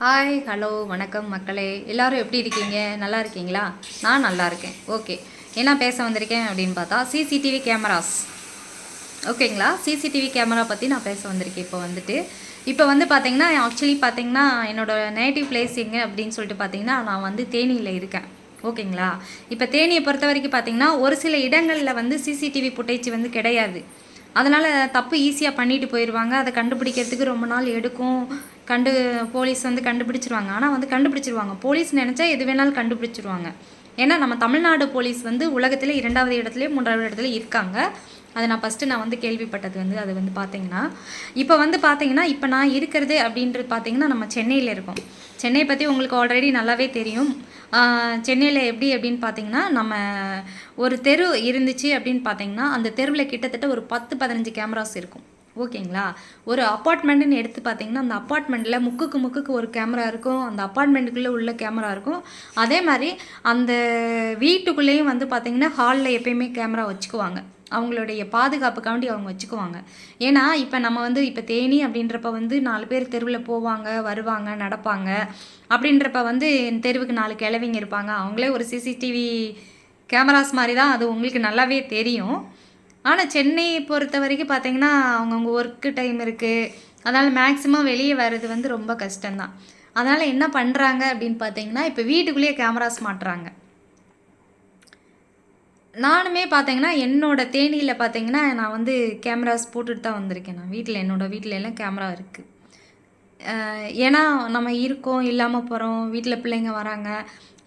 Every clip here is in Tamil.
ஹாய் ஹலோ வணக்கம் மக்களே, எல்லோரும் எப்படி இருக்கீங்க? நல்லா இருக்கீங்களா? நான் நல்லா இருக்கேன். ஓகே, என்ன பேச வந்திருக்கேன் அப்படின்னு பார்த்தா சிசிடிவி கேமராஸ். ஓகேங்களா? சிசிடிவி கேமரா பற்றி நான் பேச வந்திருக்கேன். இப்போ வந்து பார்த்தீங்கன்னா, ஆக்சுவலி பார்த்தீங்கன்னா என்னோடய நேட்டிவ் பிளேஸ் எங்கே அப்படின்னு சொல்லிட்டு பார்த்தீங்கன்னா, நான் வந்து தேனியில் இருக்கேன். ஓகேங்களா? இப்போ தேனியை பொறுத்த வரைக்கும் பார்த்தீங்கன்னா, ஒரு சில இடங்களில் வந்து சிசிடிவி ஃபுட்டேஜ் வந்து கிடையாது. அதனால் தப்பு ஈஸியாக பண்ணிட்டு போயிடுவாங்க. அதை கண்டுபிடிக்கிறதுக்கு ரொம்ப நாள் எடுக்கும். போலீஸ் வந்து கண்டுபிடிச்சிருவாங்க. ஆனால் வந்து கண்டுபிடிச்சிருவாங்க. போலீஸ் நினச்சா எது வேணாலும் கண்டுபிடிச்சிருவாங்க. ஏன்னா நம்ம தமிழ்நாடு போலீஸ் வந்து உலகத்தில் 2வது இடத்துலையும் 3வது இடத்துல இருக்காங்க. அதை நான் வந்து கேள்விப்பட்டது வந்து அது வந்து பார்த்தீங்கன்னா, இப்போ நான் இருக்கிறது அப்படின்றது பார்த்தீங்கன்னா, நம்ம சென்னையில் இருக்கோம். சென்னை பற்றி உங்களுக்கு ஆல்ரெடி நல்லாவே தெரியும். சென்னையில் எப்படி அப்படின்னு பார்த்தீங்கன்னா, நம்ம ஒரு தெரு இருந்துச்சு அப்படின்னு பார்த்தீங்கன்னா, அந்த தெருவில் கிட்டத்தட்ட ஒரு 10-15 கேமராஸ் இருக்கும். ஓகேங்களா? ஒரு அப்பார்ட்மெண்ட்டுன்னு எடுத்து பார்த்தீங்கன்னா, அந்த அப்பார்ட்மெண்ட்டில் முக்குக்கு ஒரு கேமரா இருக்கும். அந்த அப்பார்ட்மெண்ட்டுக்குள்ளே உள்ள கேமரா இருக்கும். அதே மாதிரி அந்த வீட்டுக்குள்ளேயும் வந்து பார்த்தீங்கன்னா, ஹாலில் எப்பயுமே கேமரா வச்சுக்குவாங்க. அவங்களுடைய பாதுகாப்புக்காண்டி அவங்க வச்சுக்குவாங்க. ஏன்னா இப்போ தேனி அப்படின்றப்ப வந்து 4 பேர் தெருவில் போவாங்க, வருவாங்க, நடப்பாங்க. அப்படின்றப்ப வந்து தெருவுக்கு 4 கிழவிங்க இருப்பாங்க. அவங்களே ஒரு சிசிடிவி கேமராஸ் மாதிரி தான், அது உங்களுக்கு நல்லாவே தெரியும். ஆனால் சென்னையை பொறுத்த வரைக்கும் பார்த்தீங்கன்னா, அவங்கவுங்க ஒர்க்கு டைம் இருக்குது. அதனால் மேக்ஸிமம் வெளியே வர்றது வந்து ரொம்ப கஷ்டம்தான். அதனால் என்ன பண்ணுறாங்க அப்படின்னு பார்த்தீங்கன்னா, இப்போ வீட்டுக்குள்ளேயே கேமராஸ் மாட்டுறாங்க. நானுமே பார்த்தீங்கன்னா, என்னோடய தேனியில் பார்த்தீங்கன்னா, நான் வந்து கேமராஸ் போட்டுட்டு தான் வந்திருக்கேன். என்னோடய வீட்டில் எல்லாம் கேமரா இருக்குது. ஏன்னா நம்ம இருக்கோம், இல்லாமல் போகிறோம், வீட்டில் பிள்ளைங்க வராங்க,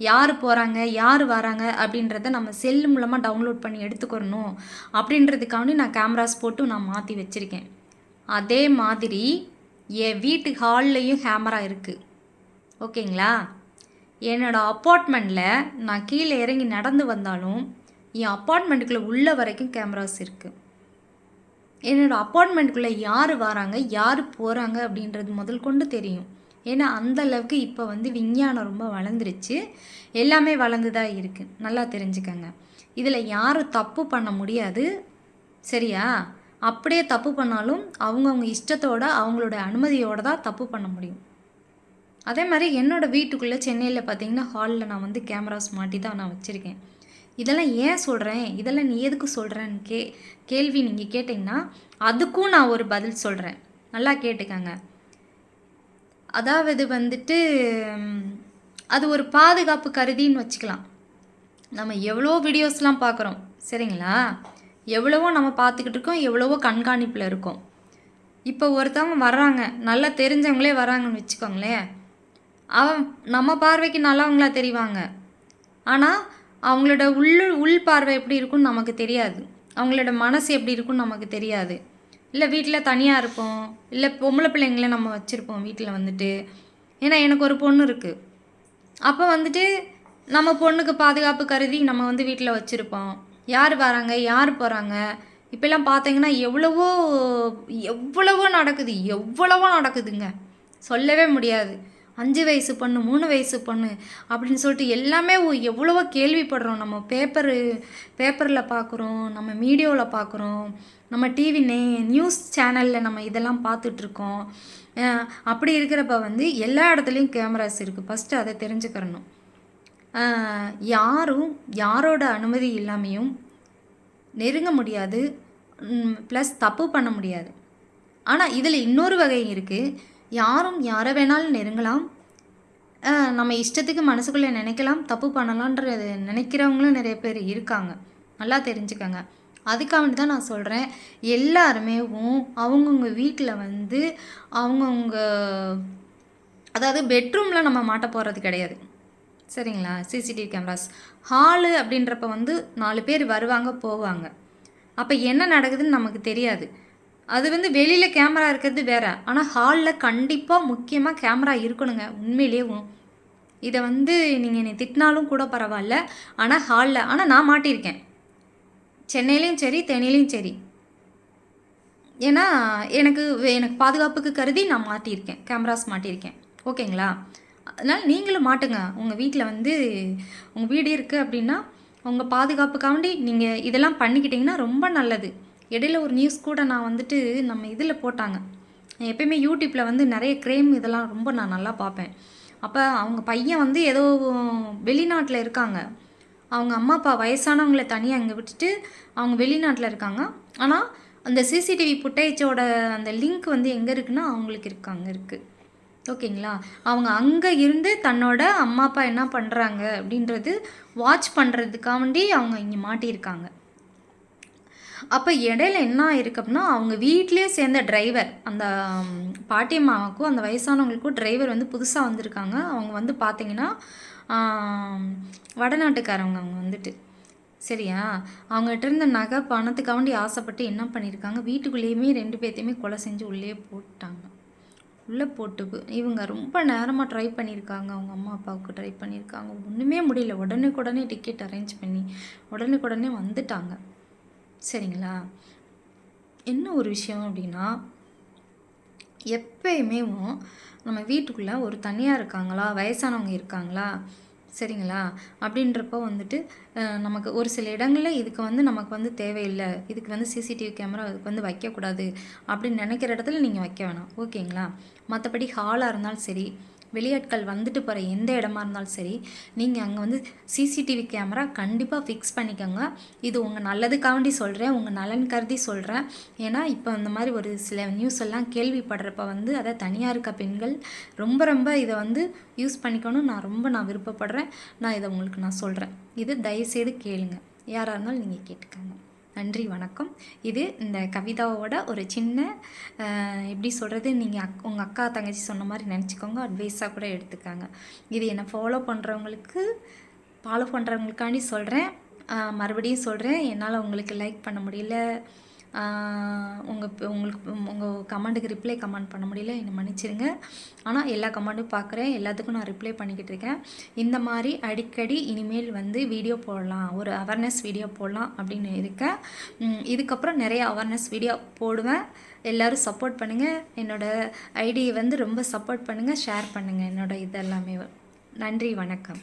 யார் போகிறாங்க, யார் வராங்க அப்படின்றத நம்ம செல் மூலமாக டவுன்லோட் பண்ணி எடுத்துக்கிறணும் அப்படின்றதுக்காண்டி நான் கேமராஸ் போட்டு நான் மாற்றி வச்சுருக்கேன். அதே மாதிரி என் வீட்டு ஹால்லையும் கேமரா இருக்குது. ஓகேங்களா? என்னோடய அப்பார்ட்மெண்ட்டில் நான் கீழே இறங்கி நடந்து வந்தாலும் என் அப்பார்ட்மெண்ட்டுக்குள்ளே உள்ள வரைக்கும் கேமராஸ் இருக்குது. என்னோடய அப்பார்ட்மெண்ட்டுக்குள்ளே யார் வராங்க, யார் போகிறாங்க அப்படின்றது முதல் கொண்டு தெரியும். ஏன்னா அந்த அளவுக்கு இப்போ வந்து விஞ்ஞானம் ரொம்ப வளர்ந்துருச்சு. எல்லாமே வளர்ந்து தான் இருக்குது. நல்லா தெரிஞ்சுக்கங்க. இதில் யாரும் தப்பு பண்ண முடியாது. சரியா? அப்படியே தப்பு பண்ணாலும் அவங்கவுங்க இஷ்டத்தோட, அவங்களோட அனுமதியோடு தான் தப்பு பண்ண முடியும். அதே மாதிரி என்னோடய வீட்டுக்குள்ளே சென்னையில் பார்த்தீங்கன்னா, ஹாலில் நான் வந்து கேமராஸ் மாட்டி தான் நான் வச்சுருக்கேன். இதெல்லாம் ஏன் சொல்கிறேன், இதெல்லாம் நீ எதுக்கு சொல்கிறேன்னு கேள்வி நீங்கள் கேட்டிங்கன்னா, அதுக்கும் நான் ஒரு பதில் சொல்கிறேன். நல்லா கேட்டுக்கங்க. அதாவது வந்துட்டு அது ஒரு பாதுகாப்பு கருதின்னு வச்சுக்கலாம். நம்ம எவ்வளோ வீடியோஸ்லாம் பார்க்குறோம், சரிங்களா? எவ்வளவோ நம்ம பார்த்துக்கிட்டு இருக்கோம், எவ்வளவோ கண்காணிப்பில் இருக்கோம். இப்போ ஒருத்தவங்க வர்றாங்க, நல்லா தெரிஞ்சவங்களே வராங்கன்னு வச்சுக்கோங்களேன். நம்ம பார்வைக்கு நல்லவங்களா தெரிவாங்க. ஆனால் அவங்களோட உள் பார்வை எப்படி இருக்குன்னு நமக்கு தெரியாது. அவங்களோட மனசு எப்படி இருக்குன்னு நமக்கு தெரியாது. இல்லை வீட்டில் தனியாக இருப்போம், இல்லை பொம்பளை பிள்ளைங்கள நம்ம வச்சுருப்போம் வீட்டில் வந்துட்டு. ஏன்னா எனக்கு ஒரு பொண்ணு இருக்குது. அப்போ வந்துட்டு நம்ம பொண்ணுக்கு பாதுகாப்பு கருதி நம்ம வந்து வீட்டில் வச்சுருப்போம். யார் வராங்க, யார் போகிறாங்க, இப்போல்லாம் பார்த்தீங்கன்னா எவ்வளவோ நடக்குதுங்க. சொல்லவே முடியாது. 5 வயசு பொண்ணு, 3 வயசு பொண்ணு அப்படின்னு சொல்லிட்டு எல்லாமே எவ்வளவோ கேள்விப்படுறோம். நம்ம பேப்பரில் பார்க்குறோம், நம்ம மீடியாவில் பார்க்குறோம், நம்ம டிவி நியூஸ் சேனலில் நம்ம இதெல்லாம் பார்த்துட்ருக்கோம். அப்படி இருக்கிறப்ப வந்து எல்லா இடத்துலையும் கேமராஸ் இருக்குது. ஃபஸ்ட்டு அதை தெரிஞ்சுக்கிறணும். யாரும் யாரோட அனுமதி இல்லாமையும் நெருங்க முடியாது, ப்ளஸ் தப்பு பண்ண முடியாது. ஆனால் இதில் இன்னொரு வகை இருக்குது. யாரும் யாரை வேணாலும் நெருங்கலாம், நம்ம இஷ்டத்துக்கு மனசுக்குள்ளே நினைக்கலாம், தப்பு பண்ணலான்றது நினைக்கிறவங்களும் நிறைய பேர் இருக்காங்க. நல்லா தெரிஞ்சுக்கங்க. அதுக்காக தான் நான் சொல்கிறேன், எல்லாருமே அவங்கவுங்க வீட்டில் வந்து அவங்கவுங்க அதாவது பெட்ரூமில் நம்ம மாட்ட போகிறது கிடையாது, சரிங்களா? சிசிடிவி கேமராஸ் ஹாலு அப்படின்றப்ப வந்து 4 பேர் வருவாங்க போவாங்க. அப்போ என்ன நடக்குதுன்னு நமக்கு தெரியாது. அது வந்து வெளியில் கேமரா இருக்கிறது வேறு, ஆனால் ஹாலில் கண்டிப்பாக முக்கியமாக கேமரா இருக்கணுங்க. உண்மையிலேயே இதை வந்து நீங்கள் என்னை திட்டினாலும் கூட பரவாயில்ல, ஆனால் நான் மாட்டியிருக்கேன். சென்னையிலையும் சரி, தேனிலையும் சரி. ஏன்னா எனக்கு பாதுகாப்புக்கு கருதி நான் மாட்டியிருக்கேன், கேமராஸ் மாட்டியிருக்கேன். ஓகேங்களா? அதனால் நீங்களும் மாட்டுங்க. உங்கள் வீட்டில் வந்து உங்கள் வீடு இருக்குது அப்படின்னா உங்கள் பாதுகாப்புக்காண்டி நீங்கள் இதெல்லாம் பண்ணிக்கிட்டிங்கன்னா ரொம்ப நல்லது. இடையில ஒரு நியூஸ் கூட நான் வந்துட்டு நம்ம இதில் போட்டாங்க, எப்பயுமே யூடியூப்பில் வந்து நிறைய க்ரேம் இதெல்லாம் ரொம்ப நான் நல்லா பார்ப்பேன். அப்போ அவங்க பையன் வந்து ஏதோ வெளிநாட்டில் இருக்காங்க. அவங்க அம்மா அப்பா வயசானவங்கள தனியாக இங்கே விட்டுட்டு அவங்க வெளிநாட்டில் இருக்காங்க. ஆனால் அந்த சிசிடிவி ஃபுட்டேஜோட அந்த லிங்க் வந்து எங்கே இருக்குன்னா அவங்களுக்கு இருக்காங்க இருக்குது. ஓகேங்களா? அவங்க அங்கே இருந்து தன்னோட அம்மா அப்பா என்ன பண்ணுறாங்க அப்படின்றது வாட்ச் பண்ணுறதுக்காண்டி அவங்க இங்கே மாட்டியிருக்காங்க. அப்போ இடையில என்ன ஆயிருக்கு அப்படின்னா, அவங்க வீட்டிலேயே சேர்ந்த டிரைவர், அந்த பாட்டியம்மாவுக்கும் அந்த வயசானவங்களுக்கும் டிரைவர் வந்து புதுசாக வந்திருக்காங்க. அவங்க வந்து பார்த்தீங்கன்னா வடநாட்டுக்காரவங்க அவங்க வந்துட்டு. சரியா? அவங்ககிட்ட இருந்த நகை பணத்துக்காண்டி ஆசைப்பட்டு என்ன பண்ணியிருக்காங்க, வீட்டுக்குள்ளேயுமே 2 பேத்தையுமே கொலை செஞ்சு உள்ளே போட்டாங்க. உள்ளே போட்டு இவங்க ரொம்ப நேரமாக ட்ரை பண்ணியிருக்காங்க. அவங்க அம்மா அப்பாவுக்கு ட்ரை பண்ணியிருக்காங்க. ஒன்றுமே முடியல. உடனுக்குடனே டிக்கெட் அரேஞ்ச் பண்ணி உடனுக்குடனே வந்துட்டாங்க. சரிங்களா? என்ன ஒரு விஷயம் அப்படின்னா, எப்பயுமேவும் நம்ம வீட்டுக்குள்ளே ஒரு தனியாக இருக்காங்களா, வயசானவங்க இருக்காங்களா, சரிங்களா, அப்படின்றப்போ வந்துட்டு நமக்கு ஒரு சில இடங்களில் இதுக்கு வந்து நமக்கு வந்து தேவையில்லை, இதுக்கு வந்து சிசிடிவி கேமரா இதுக்கு வந்து வைக்கக்கூடாது அப்படின்னு நினைக்கிற இடத்துல நீங்கள் வைக்க வேணாம். ஓகேங்களா? மற்றபடி ஹாலாக இருந்தாலும் சரி, வெளியாட்கள் வந்துட்டு போகிற எந்த இடமா இருந்தாலும் சரி, நீங்கள் அங்கே வந்து சிசிடிவி கேமரா கண்டிப்பாக ஃபிக்ஸ் பண்ணிக்கோங்க. இது உங்கள் நல்லதுக்காண்டி சொல்கிறேன், உங்கள் நலன் கருதி சொல்கிறேன். ஏன்னா இப்போ இந்த மாதிரி ஒரு சில நியூஸ் எல்லாம் கேள்விப்படுறப்ப வந்து அதை தனியாக இருக்க பெண்கள் ரொம்ப ரொம்ப இதை வந்து யூஸ் பண்ணிக்கணும். நான் விருப்பப்படுறேன். நான் இதை உங்களுக்கு நான் சொல்கிறேன். இது தயவுசெய்து கேளுங்க. யாராக இருந்தாலும் நீங்கள் கேட்டுக்கோங்க. நன்றி, வணக்கம். இது இந்த கவிதாவோட ஒரு சின்ன எப்படி சொல்கிறது, நீங்கள் உங்கள் அக்கா தங்கச்சி சொன்ன மாதிரி நினச்சிக்கோங்க. அட்வைஸாக கூட எடுத்துக்காங்க. இது என்னை ஃபாலோ பண்ணுறவங்களுக்காண்டி சொல்கிறேன். மறுபடியும் சொல்கிறேன், என்னால் உங்களுக்கு லைக் பண்ண முடியல, உங்கள் கமெண்ட்டுக்கு ரிப்ளை கமெண்ட் பண்ண முடியல, என்னை மன்னிச்சிருங்க. ஆனால் எல்லா கமெண்ட்டும் பார்க்குறேன், எல்லாத்துக்கும் நான் ரிப்ளை பண்ணிக்கிட்டு இருக்கேன். இந்த மாதிரி அடிக்கடி இனிமேல் வந்து வீடியோ போடலாம், ஒரு அவேர்னஸ் வீடியோ போடலாம் அப்படின்னு இருக்கேன். இதுக்கப்புறம் நிறைய அவேர்னஸ் வீடியோ போடுவேன். எல்லோரும் சப்போர்ட் பண்ணுங்கள். என்னோடய ஐடியை வந்து ரொம்ப சப்போர்ட் பண்ணுங்கள், ஷேர் பண்ணுங்கள் என்னோடய இதெல்லாமே. நன்றி, வணக்கம்.